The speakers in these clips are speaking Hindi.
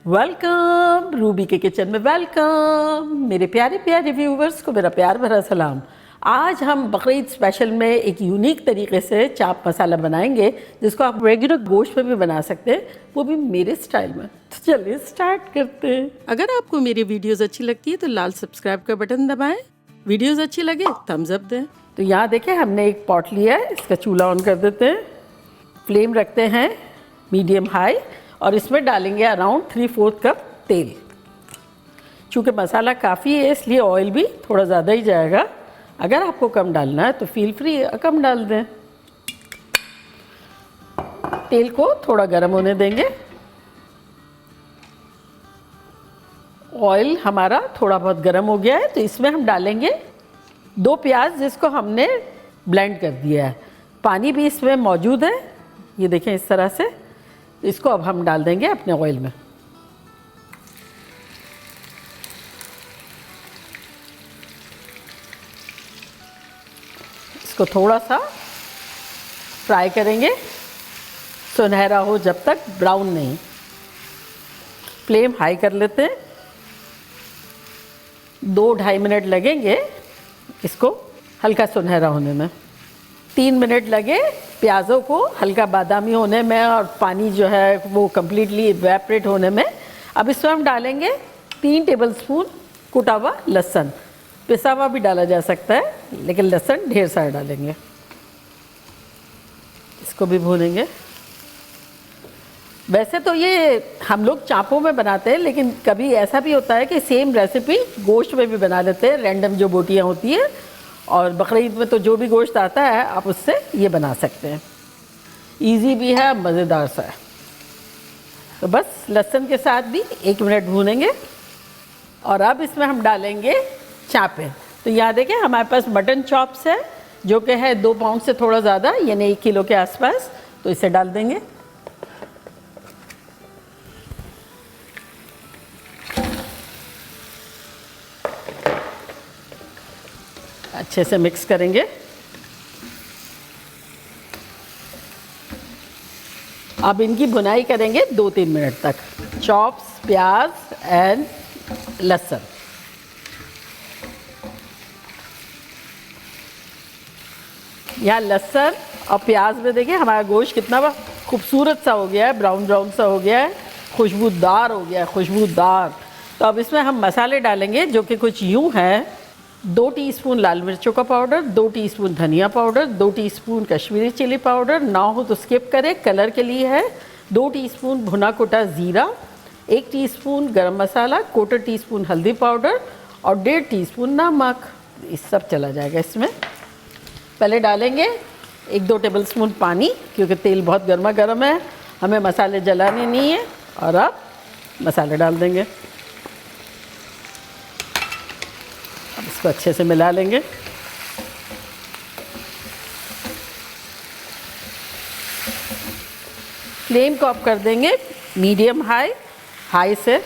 वेलकम रूबी के किचन में वेलकम। मेरे प्यारे प्यारे व्यूवर्स को मेरा प्यार भरा सलाम। आज हम बकरीद स्पेशल में एक यूनिक तरीके से चाप मसाला बनाएंगे जिसको आप रेगुलर गोश्त में भी बना सकते हैं, वो भी मेरे स्टाइल में। तो चलिए स्टार्ट करते हैं। अगर आपको मेरी वीडियोस अच्छी लगती है तो लाल सब्सक्राइब का बटन दबाएं, वीडियोस अच्छी लगे थम्स अप दें। तो यहाँ देखें हमने एक पॉट लिया है, इसका चूल्हा ऑन कर देते हैं, फ्लेम रखते हैं मीडियम हाई और इसमें डालेंगे अराउंड 3/4 कप तेल। चूँकि मसाला काफ़ी है इसलिए ऑयल भी थोड़ा ज़्यादा ही जाएगा। अगर आपको कम डालना है तो फील फ्री कम डाल दें। तेल को थोड़ा गर्म होने देंगे। ऑयल हमारा थोड़ा बहुत गर्म हो गया है तो इसमें हम डालेंगे 2 प्याज जिसको हमने ब्लेंड कर दिया है। पानी भी इसमें मौजूद है, ये देखें इस तरह से। इसको अब हम डाल देंगे अपने ऑयल में। इसको थोड़ा सा फ्राई करेंगे, सुनहरा हो जब तक, ब्राउन नहीं। फ्लेम हाई कर लेते हैं। 2-2.5 मिनट लगेंगे इसको हल्का सुनहरा होने में। 3 मिनट लगे प्याज़ों को हल्का बादामी होने में और पानी जो है वो कम्प्लीटली इवेपरेट होने में। अब इसमें हम डालेंगे 3 टेबलस्पून कुटा हुआ लहसुन। पिसा हुआ भी डाला जा सकता है लेकिन लहसुन ढेर सारा डालेंगे। इसको भी भूनेंगे। वैसे तो ये हम लोग चापों में बनाते हैं लेकिन कभी ऐसा भी होता है कि सेम रेसिपी गोश्त में भी बना लेते हैं। रैंडम जो बोटियाँ होती हैं और बकरीद में तो जो भी गोश्त आता है आप उससे ये बना सकते हैं। इजी भी है, मज़ेदार सा है। तो बस लहसुन के साथ भी 1 मिनट भूनेंगे और अब इसमें हम डालेंगे चापें। तो यहाँ देखें हमारे पास मटन चॉप्स है जो कि है 2 पाउंड से थोड़ा ज़्यादा, यानी 1 किलो के आसपास। तो इसे डाल देंगे। अच्छे से मिक्स करेंगे। अब इनकी भुनाई करेंगे 2-3 मिनट तक। चॉप्स, प्याज एंड लहसुन। यहाँ लहसुन और प्याज में देखिए हमारा गोश्त कितना खूबसूरत सा हो गया है, ब्राउन ब्राउन सा हो गया है, खुशबूदार हो गया है, खुशबूदार। तो अब इसमें हम मसाले डालेंगे जो कि कुछ यूँ हैं। 2 टीस्पून लाल मिर्चों का पाउडर, 2 टीस्पून धनिया powder, 2 teaspoon Kashmiri chilli powder, ना हो तो स्किप करें, कलर के लिए है। 2 टीस्पून भुना कुटा ज़ीरा, 1 टीस्पून गरम मसाला, 1/4 टीस्पून हल्दी पाउडर और 1.5 टीस्पून नमक। ये सब चला जाएगा इसमें। पहले डालेंगे 1-2 टेबलस्पून पानी क्योंकि तेल बहुत गर्मा गर्म है, हमें मसाले जलाने नहीं है। और अब मसाले डाल देंगे। इसको अच्छे से मिला लेंगे। फ्लेम को ऑफ कर देंगे मीडियम हाई, हाई से।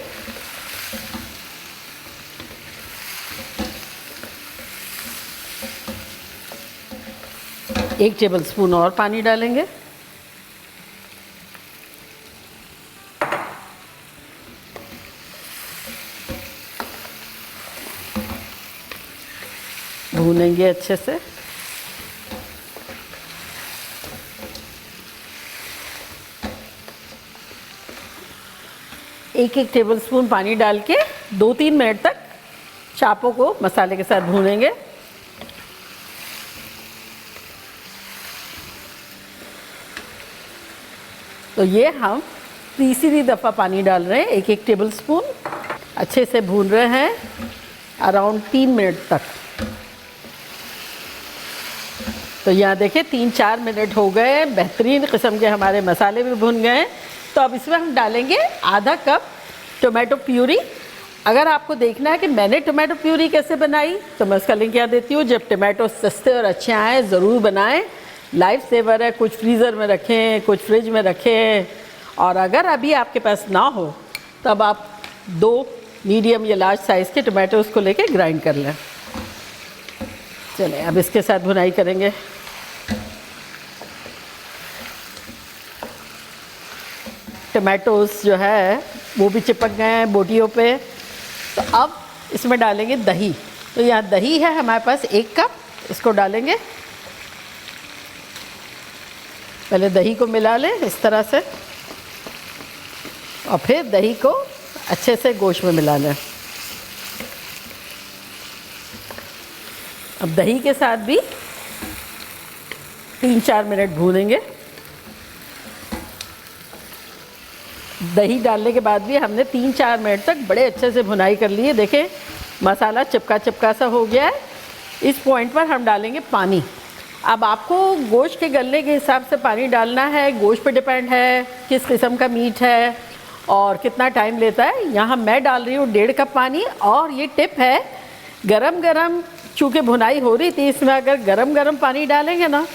एक टेबलस्पून और पानी डालेंगे। भूनेंगे अच्छे से। एक टेबलस्पून पानी डाल के 2-3 मिनट तक चापों को मसाले के साथ भूनेंगे। तो ये हम तीसरी दफ़ा पानी डाल रहे हैं, 1 टेबलस्पून। अच्छे से भून रहे हैं अराउंड 3 मिनट तक। तो यहाँ देखिए 3-4 मिनट हो गए, बेहतरीन किस्म के हमारे मसाले भी भुन गए। तो अब इसमें हम डालेंगे आधा कप टोमेटो प्यूरी। अगर आपको देखना है कि मैंने टोमेटो प्यूरी कैसे बनाई तो मैं उसका लिंक यहाँ देती हूँ। जब टोमेटो सस्ते और अच्छे आए ज़रूर बनाएं, लाइफ सेवर है। कुछ फ्रीज़र में रखें, कुछ फ्रिज में रखें। और अगर अभी आपके पास ना हो तब आप 2 मीडियम या लार्ज साइज़ के टोमेटोज़ को लेके ग्राइंड कर लें। चलें अब इसके साथ भुनाई करेंगे। टमाटोज़ जो है वो भी चिपक गए हैं बोटियों पे। तो अब इसमें डालेंगे दही। तो यहाँ दही है हमारे पास 1 कप, इसको डालेंगे। पहले दही को मिला लें इस तरह से, और फिर दही को अच्छे से गोश्त में मिला लें। अब दही के साथ भी 3-4 मिनट भूनेंगे। दही डालने के बाद भी हमने 3-4 मिनट तक बड़े अच्छे से भुनाई कर ली है। देखें मसाला चिपका चिपका सा हो गया है। इस पॉइंट पर हम डालेंगे पानी। अब आपको गोश्त के गलने के हिसाब से पानी डालना है, गोश्त पे डिपेंड है किस किस्म का मीट है और कितना टाइम लेता है। यहाँ मैं डाल रही हूँ 1.5 कप पानी। और ये टिप है, गरम गरम चूँकि भुनाई हो रही थी, इसमें अगर गरम गरम पानी डालेंगे ना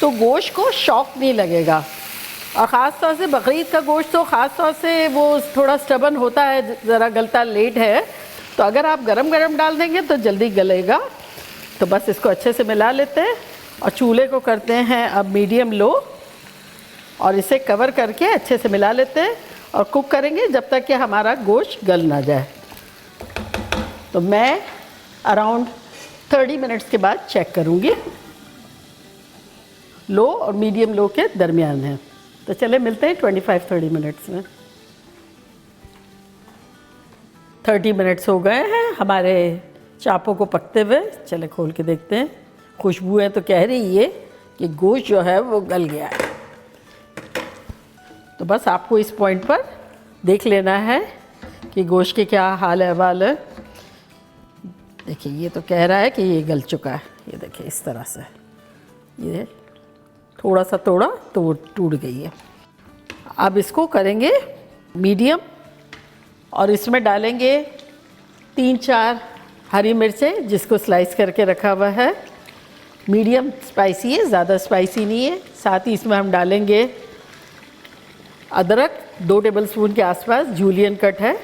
तो गोश्त को शॉक नहीं लगेगा। और ख़ास तौर से बकरीद का गोश्त तो ख़ास तौर से वो थोड़ा स्टबन होता है, ज़रा गलता लेट है। तो अगर आप गरम गरम डाल देंगे तो जल्दी गलेगा। तो बस इसको अच्छे से मिला लेते हैं और चूल्हे को करते हैं अब मीडियम लो, और इसे कवर करके अच्छे से मिला लेते हैं और कुक करेंगे जब तक कि हमारा गोश्त गल ना जाए। तो मैं अराउंड 30 मिनट्स के बाद चेक करूँगी। लो और मीडियम लो के दरमियान है। तो चले मिलते हैं 25-30 मिनट्स में। 30 मिनट्स हो गए हैं हमारे चापों को पकते हुए। चले खोल के देखते हैं। खुशबुएं तो कह रही है कि गोश्त जो है वो गल गया है। तो बस आपको इस पॉइंट पर देख लेना है कि गोश्त के क्या हाल अहवाल है। देखिए ये तो कह रहा है कि ये गल चुका है। ये देखिए इस तरह से, ये थोड़ा सा तोड़ा तो वो टूट गई है। अब इसको करेंगे मीडियम, और इसमें डालेंगे 3-4 हरी मिर्चें जिसको स्लाइस करके रखा हुआ है। मीडियम स्पाइसी है, ज़्यादा स्पाइसी नहीं है। साथ ही इसमें हम डालेंगे अदरक 2 टेबलस्पून के आसपास, जूलियन कट है।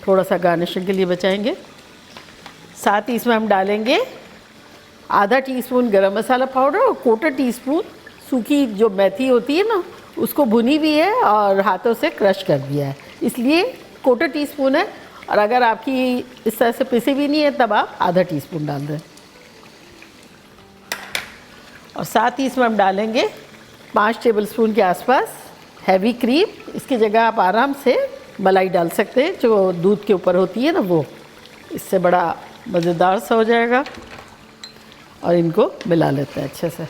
थोड़ा सा गार्निशिंग के लिए बचाएंगे। साथ ही इसमें हम डालेंगे आधा टीस्पून गरम मसाला पाउडर और 1/4 टीस्पून सूखी जो मेथी होती है ना, उसको भुनी भी है और हाथों से क्रश कर दिया है, इसलिए 1/4 टीस्पून है। और अगर आपकी इस तरह से पिसी भी नहीं है तब आप आधा टीस्पून डाल दें। और साथ ही इसमें हम डालेंगे 5 टेबलस्पून के आसपास हैवी क्रीम। इसकी जगह आप आराम से मलाई डाल सकते हैं जो दूध के ऊपर होती है ना, वो इससे बड़ा मज़ेदार सा हो जाएगा। और इनको मिला लेते हैं अच्छे से।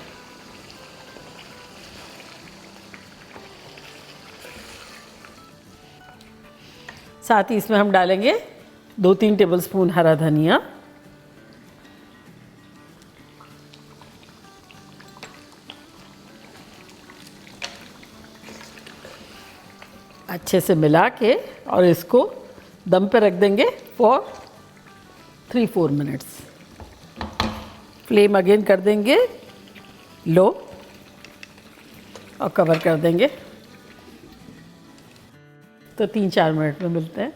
साथ ही इसमें हम डालेंगे 2-3 टेबलस्पून हरा धनिया, अच्छे से मिला के और इसको दम पे रख देंगे फॉर 3-4 मिनट्स। फ्लेम अगेन कर देंगे लो और कवर कर देंगे। तो 3-4 मिनट में मिलते हैं।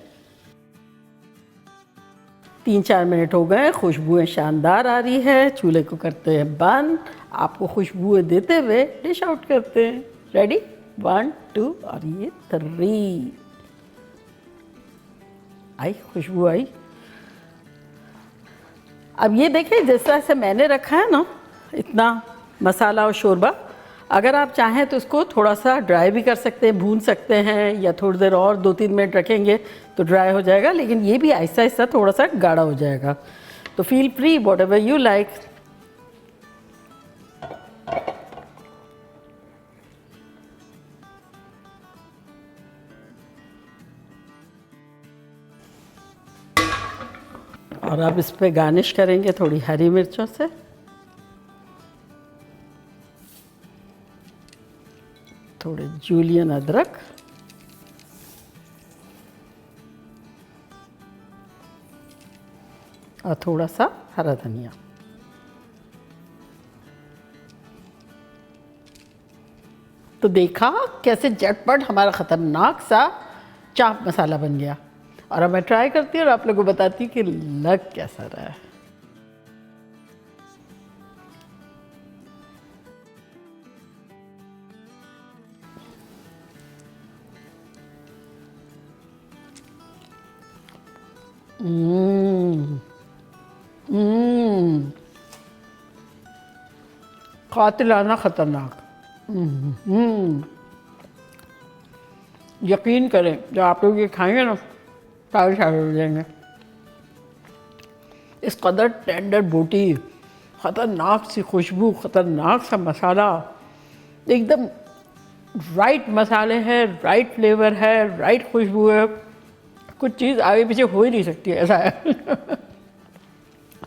3-4 मिनट हो गए, खुशबुएं शानदार आ रही है। चूल्हे को करते हैं बंद। आपको खुशबुएं देते हुए डिश आउट करते हैं। रेडी 1 2 और ये 3। आई खुशबू आई। अब ये देखें जिस तरह से मैंने रखा है ना इतना मसाला और शोरबा, अगर आप चाहें तो इसको थोड़ा सा ड्राई भी कर सकते हैं, भून सकते हैं, या थोड़ी देर और 2-3 मिनट रखेंगे तो ड्राई हो जाएगा। लेकिन ये भी आहिस्ता आहिस्ता थोड़ा सा गाढ़ा हो जाएगा। तो feel free what ever you like. और अब इस पे गार्निश करेंगे थोड़ी हरी मिर्चों से। थोड़े जूलियन अदरक, और थोड़ा सा हरा धनिया। तो देखा कैसे झटपट हमारा ख़तरनाक सा चाप मसाला बन गया। और अब मैं ट्राई करती हूँ और आप लोगों को बताती हूँ कि लग कैसा रहा है। कातिलाना ख़तरनाक। यकीन करें जब आप लोग ये खाएंगे ना सारे शायर हो जाएंगे। इस कदर टेंडर बोटी, ख़तरनाक सी खुशबू, ख़तरनाक सा मसाला, एकदम राइट मसाले हैं, राइट फ्लेवर है, राइट खुशबू है, कुछ चीज़ आगे पीछे हो ही नहीं सकती, ऐसा है।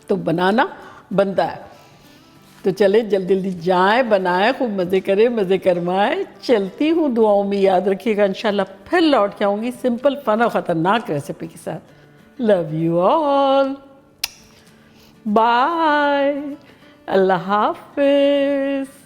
तो बनाना बनता है। तो चले जल्दी जल्दी जाएं, बनाएं, खूब मज़े करें, मज़े करवाएं। चलती हूँ, दुआओं में याद रखिएगा। इंशाल्लाह फिर लौट के आऊँगी सिंपल फन और ख़तरनाक रेसिपी के साथ। लव यू ऑल, बाय, अल्लाह हाफिज़।